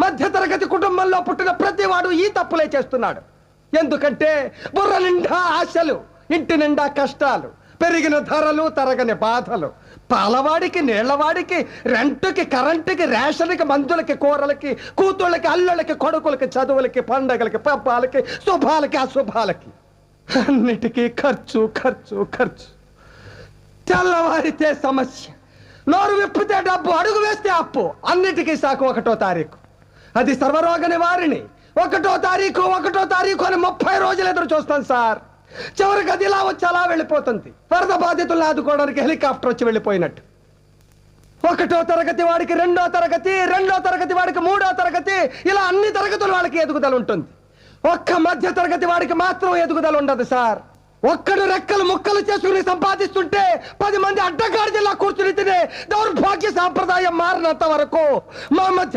మధ్యతరగతి కుటుంబంలో పుట్టిన ప్రతివాడు ఈ తప్పులే చేస్తున్నాడు. ఎందుకంటే బుర్ర నిండా ఆశలు, ఇంటి నిండా కష్టాలు, పెరిగిన ధరలు, తరగని బాధలు. పాలవాడికి, నీళ్లవాడికి, రెంటుకి, కరెంటుకి, రేషన్కి, మందులకి, కూరలకి, కూతుళ్ళకి, అల్లుళ్ళకి, కొడుకులకి, చదువులకి, పండగలకి, పబ్బాలకి, శుభాలకి, అశుభాలకి, అన్నిటికీ ఖర్చు ఖర్చు ఖర్చు. తెల్లవారితే సమస్య, నోరు విప్పితే డబ్బు, అడుగు వేస్తే అప్పు. అన్నిటికీ సాకు 1వ తారీఖు. అది సర్వరోగ నివారిణి. 1వ తారీఖు అని 30 రోజులు ఎదురు చూస్తాను సార్. చివరికి అది ఇలా వచ్చి అలా వెళ్ళిపోతుంది. వరద బాధితులను ఆదుకోవడానికి హెలికాప్టర్ వచ్చి వెళ్ళిపోయినట్టు. 1వ తరగతి వాడికి 2వ తరగతి, 2వ తరగతి వాడికి 3వ తరగతి, ఇలా అన్ని తరగతుల వాళ్ళకి ఎదుగుదల ఉంటుంది. ఒక్క మధ్య తరగతి వాడికి మాత్రం ఎదుగుదల ఉండదు సార్. ఒక్కడు రెక్కలు ముక్కలు చేసుకుని సంపాదిస్తుంటే 10 మంది అడ్డగాడిలా కూర్చుని తినే దౌర్భాగ్య సాంప్రదాయం మారినంత వరకు మా మధ్య